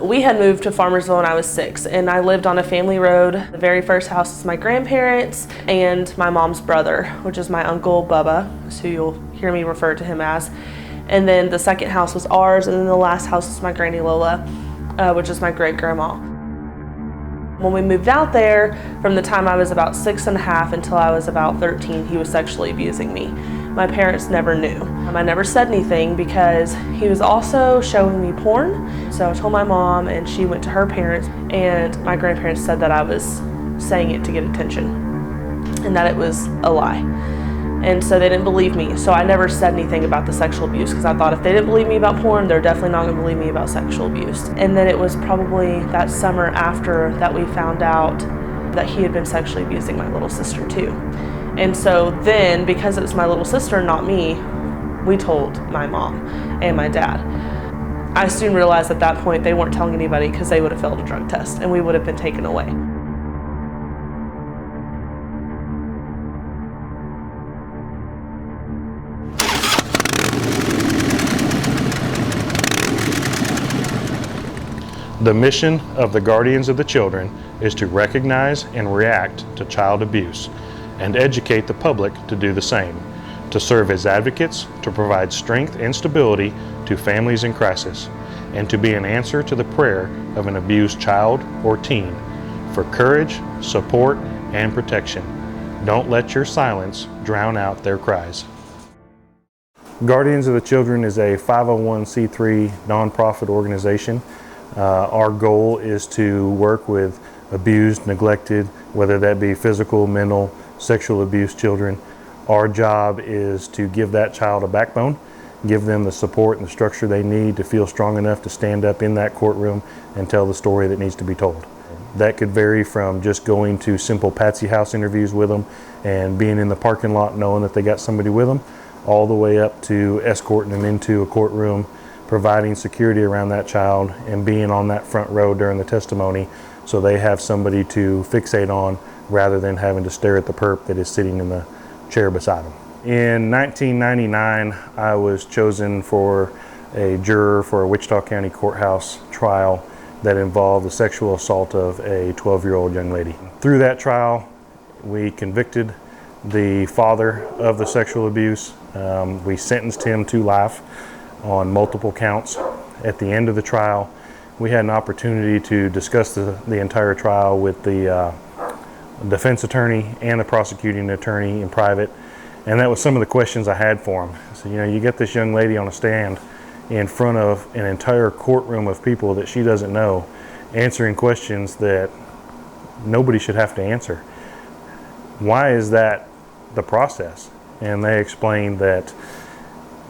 We had moved to Farmersville when I was 6, and I lived on a family road. The very first house was my grandparents and my mom's brother, which is my uncle Bubba, who you'll hear me refer to him as. And then the second house was ours, and then the last house was my Granny Lola, which is my great-grandma. When we moved out there, from the time I was about 6 and a half until I was about 13, he was sexually abusing me. My parents never knew. I never said anything because he was also showing me porn. So I told my mom, and she went to her parents, and my grandparents said that I was saying it to get attention and that it was a lie. And so they didn't believe me. So I never said anything about the sexual abuse because I thought if they didn't believe me about porn, they're definitely not gonna believe me about sexual abuse. And then it was probably that summer after that we found out that he had been sexually abusing my little sister too. And so then, because it was my little sister, not me, we told my mom and my dad. I soon realized at that point they weren't telling anybody because they would have failed a drug test and we would have been taken away. The mission of the Guardians of the Children is to recognize and react to child abuse and educate the public to do the same, to serve as advocates, to provide strength and stability to families in crisis, and to be an answer to the prayer of an abused child or teen for courage, support, and protection. Don't let your silence drown out their cries. Guardians of the Children is a 501c3 nonprofit organization. Our goal is to work with abused, neglected, whether that be physical, mental, sexual abuse children. Our job is to give that child a backbone, give them the support and the structure they need to feel strong enough to stand up in that courtroom and tell the story that needs to be told. That could vary from just going to simple Patsy House interviews with them and being in the parking lot knowing that they got somebody with them, all the way up to escorting them into a courtroom, providing security around that child, and being on that front row during the testimony so they have somebody to fixate on rather than having to stare at the perp that is sitting in the chair beside them. In 1999, I was chosen for a juror for a Wichita County courthouse trial that involved the sexual assault of a 12-year-old young lady. Through that trial, we convicted the father of the sexual abuse. We sentenced him to life on multiple counts. At the end of the trial, we had an opportunity to discuss the entire trial with the defense attorney and the prosecuting attorney in private, and that was some of the questions I had for him. So, you get this young lady on a stand in front of an entire courtroom of people that she doesn't know, answering questions that nobody should have to answer. Why is that the process? And they explained that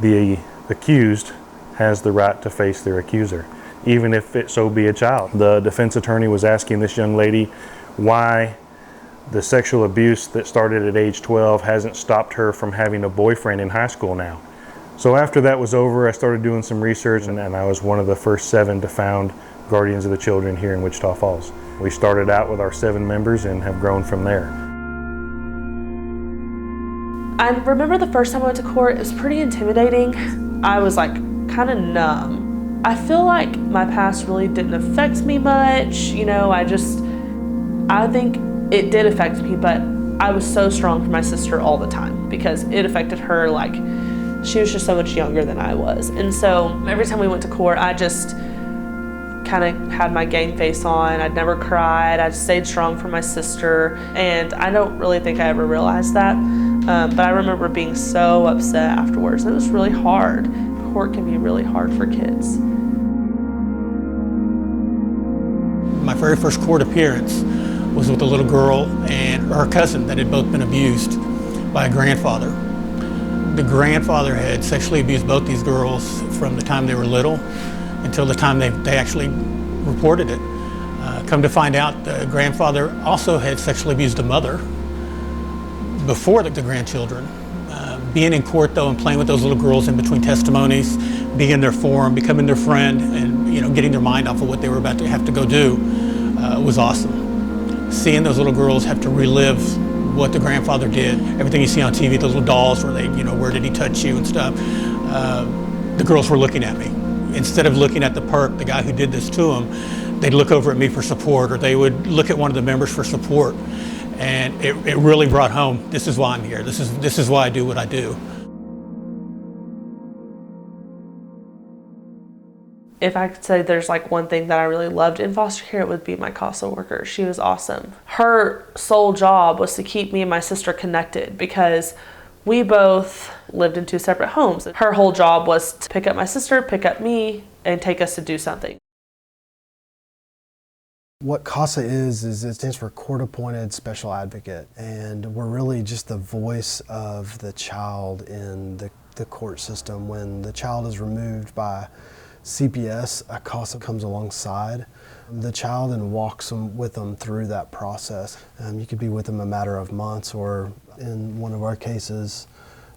the accused has the right to face their accuser, even if it so be a child. The defense attorney was asking this young lady why the sexual abuse that started at age 12 hasn't stopped her from having a boyfriend in high school now. So after that was over, I started doing some research, and I was one of the first 7 to found Guardians of the Children here in Wichita Falls. We started out with our 7 members and have grown from there. I remember the first time I went to court, it was pretty intimidating. I was like kind of numb. I feel like my past really didn't affect me much. I think it did affect me, but I was so strong for my sister all the time because it affected her. Like, she was just so much younger than I was. And so every time we went to court, I just kind of had my game face on. I'd never cried. I stayed strong for my sister. And I don't really think I ever realized that. But I remember being so upset afterwards. It was really hard. Court can be really hard for kids. My very first court appearance was with a little girl and her cousin that had both been abused by a grandfather. The grandfather had sexually abused both these girls from the time they were little until the time they actually reported it. Come to find out, the grandfather also had sexually abused the mother before the grandchildren. Being in court though and playing with those little girls in between testimonies, being in their forum, becoming their friend, and getting their mind off of what they were about to have to go do was awesome. Seeing those little girls have to relive what the grandfather did, everything you see on TV, those little dolls where they, where did he touch you and stuff. The girls were looking at me, instead of looking at the perp, the guy who did this to them, they'd look over at me for support, or they would look at one of the members for support. And it really brought home, this is why I'm here. This is why I do what I do. If I could say there's like one thing that I really loved in foster care, it would be my CASA worker. She was awesome. Her sole job was to keep me and my sister connected because we both lived in 2 separate homes. Her whole job was to pick up my sister, pick up me, and take us to do something. What CASA is it stands for Court Appointed Special Advocate, and we're really just the voice of the child in the court system. When the child is removed by CPS, a CASA comes alongside the child and walks with them through that process. You could be with them a matter of months, or in one of our cases,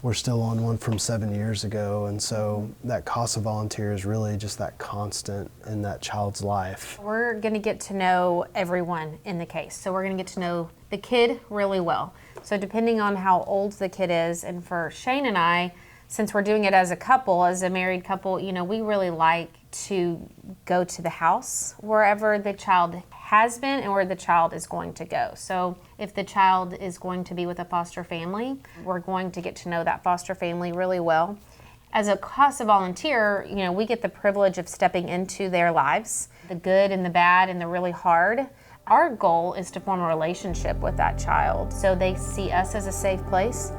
we're still on one from 7 years ago, and so that CASA volunteer is really just that constant in that child's life. We're going to get to know everyone in the case, so we're going to get to know the kid really well. So depending on how old the kid is, and for Shane and I, since we're doing it as a couple, as a married couple, you know, we really like to go to the house wherever the child has been and where the child is going to go. So if the child is going to be with a foster family, we're going to get to know that foster family really well. As a CASA volunteer, you know, we get the privilege of stepping into their lives, the good and the bad and the really hard. Our goal is to form a relationship with that child so they see us as a safe place.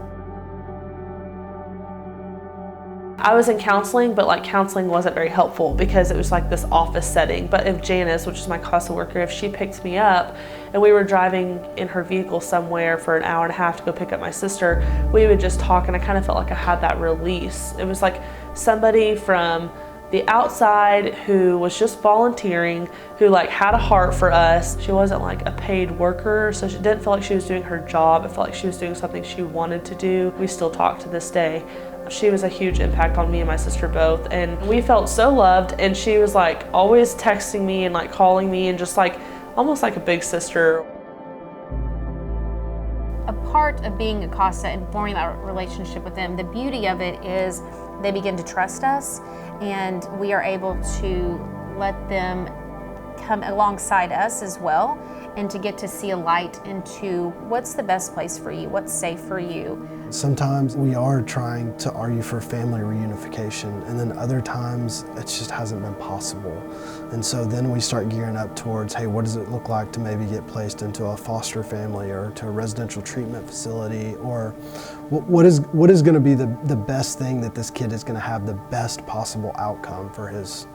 I was in counseling, but like counseling wasn't very helpful because it was like this office setting. But if Janice, which is my CASA worker, if she picked me up and we were driving in her vehicle somewhere for an hour and a half to go pick up my sister, we would just talk, and I kind of felt like I had that release. It was like somebody from the outside who was just volunteering, who like had a heart for us. She wasn't like a paid worker, so she didn't feel like she was doing her job. It felt like she was doing something she wanted to do. We still talk to this day. She was a huge impact on me and my sister both, and we felt so loved, and she was like always texting me and like calling me and just like almost like a big sister. A part of being a CASA and forming that relationship with them, the beauty of it is they begin to trust us, and we are able to let them come alongside us as well, and to get to see a light into what's the best place for you, what's safe for you. Sometimes we are trying to argue for family reunification, and then other times it just hasn't been possible. And so then we start gearing up towards, hey, what does it look like to maybe get placed into a foster family or to a residential treatment facility, or what is going to be the best thing that this kid is going to have the best possible outcome for his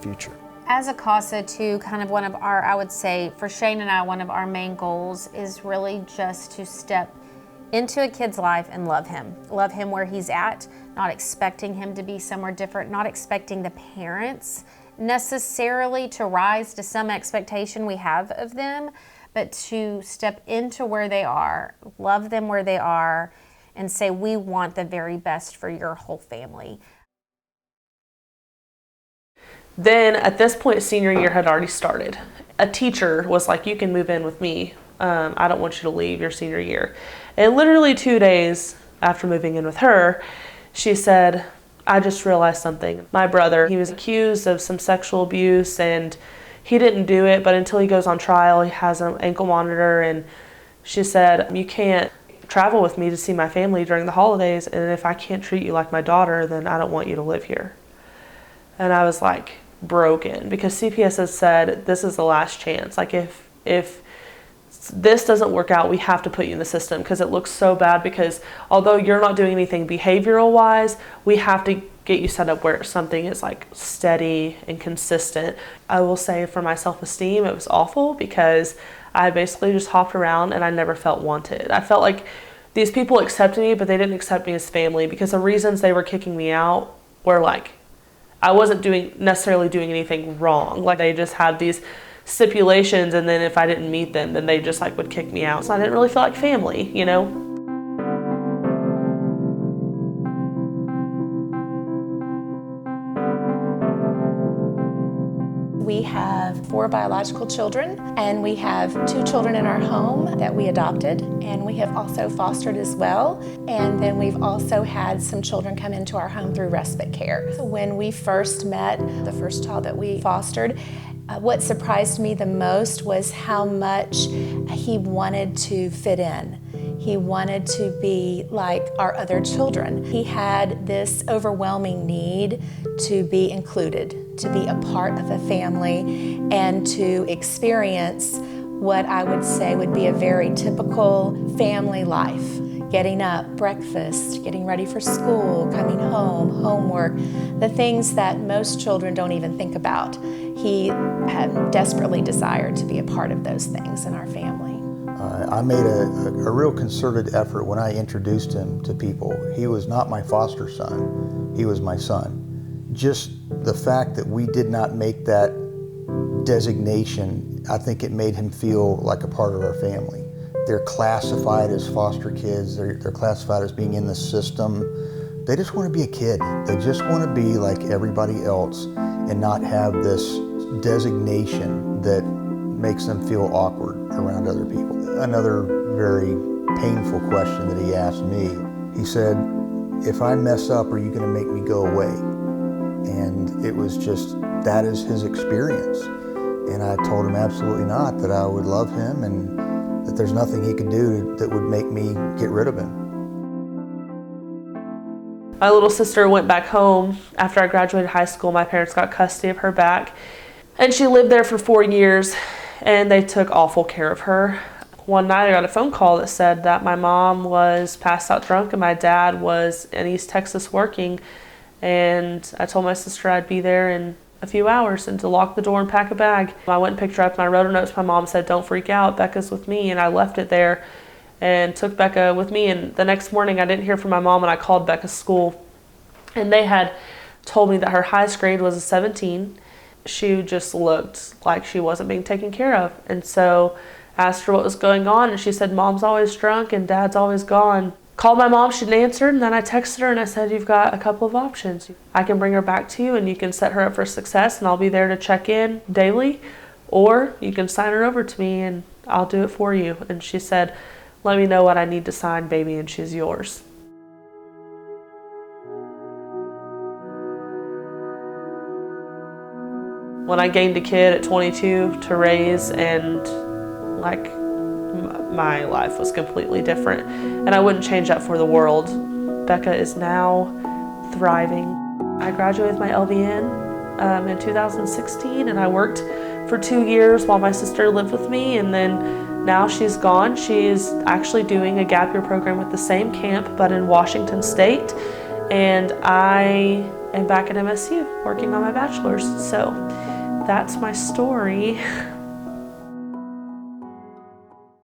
future. As a CASA too, kind of one of our, I would say, for Shane and I, one of our main goals is really just to step into a kid's life and love him where he's at, not expecting him to be somewhere different, not expecting the parents necessarily to rise to some expectation we have of them, but to step into where they are, love them where they are, and say, we want the very best for your whole family. Then at this point, senior year had already started. A teacher was like, you can move in with me. I don't want you to leave your senior year. And literally 2 days after moving in with her, she said, I just realized something. My brother, he was accused of some sexual abuse, and he didn't do it, but until he goes on trial, he has an ankle monitor. And she said, you can't travel with me to see my family during the holidays, and if I can't treat you like my daughter, then I don't want you to live here. And I was like broken, because CPS has said this is the last chance. Like if this doesn't work out, we have to put you in the system, because it looks so bad, because although you're not doing anything behavioral wise, we have to get you set up where something is like steady and consistent. I will say for my self-esteem, it was awful, because I basically just hopped around and I never felt wanted. I felt like these people accepted me, but they didn't accept me as family, because the reasons they were kicking me out were like, I wasn't necessarily doing anything wrong. Like, they just had these stipulations, and then if I didn't meet them, then they just like would kick me out. So I didn't really feel like family, you know? We have 4 biological children, and we have 2 children in our home that we adopted, and we have also fostered as well. And then we've also had some children come into our home through respite care. So when we first met the first child that we fostered, what surprised me the most was how much he wanted to fit in. He wanted to be like our other children. He had this overwhelming need to be included, to be a part of a family, and to experience what I would say would be a very typical family life. Getting up, breakfast, getting ready for school, coming home, homework, the things that most children don't even think about. He had desperately desired to be a part of those things in our family. I made a real concerted effort when I introduced him to people. He was not my foster son, he was my son. Just the fact that we did not make that designation, I think it made him feel like a part of our family. They're classified as foster kids, they're classified as being in the system. They just want to be a kid. They just want to be like everybody else and not have this designation that makes them feel awkward around other people. Another very painful question that he asked me, he said, if I mess up, are you going to make me go away? And it was just, that is his experience. And I told him absolutely not, that I would love him and that there's nothing he could do that would make me get rid of him. My little sister went back home after I graduated high school. My parents got custody of her back, and she lived there for 4 years, and they took awful care of her. One night I got a phone call that said that my mom was passed out drunk and my dad was in East Texas working, and I told my sister I'd be there in a few hours and to lock the door and pack a bag. I went and picked her up and I wrote a note to my mom, said, don't freak out, Becca's with me, and I left it there and took Becca with me. And the next morning I didn't hear from my mom, and I called Becca's school, and they had told me that her highest grade was a 17. She just looked like she wasn't being taken care of, and so I asked her what was going on, and she said, Mom's always drunk and Dad's always gone. Called my mom, she didn't answer, and then I texted her and I said, you've got a couple of options. I can bring her back to you and you can set her up for success and I'll be there to check in daily, or you can sign her over to me and I'll do it for you. And she said, let me know what I need to sign, baby, and she's yours. When I gained a kid at 22 to raise, and like, my life was completely different, and I wouldn't change that for the world. Becca is now thriving. I graduated with my LVN in 2016, and I worked for 2 years while my sister lived with me, and then now she's gone. She's actually doing a gap year program with the same camp but in Washington State, and I am back at MSU working on my bachelor's. So that's my story.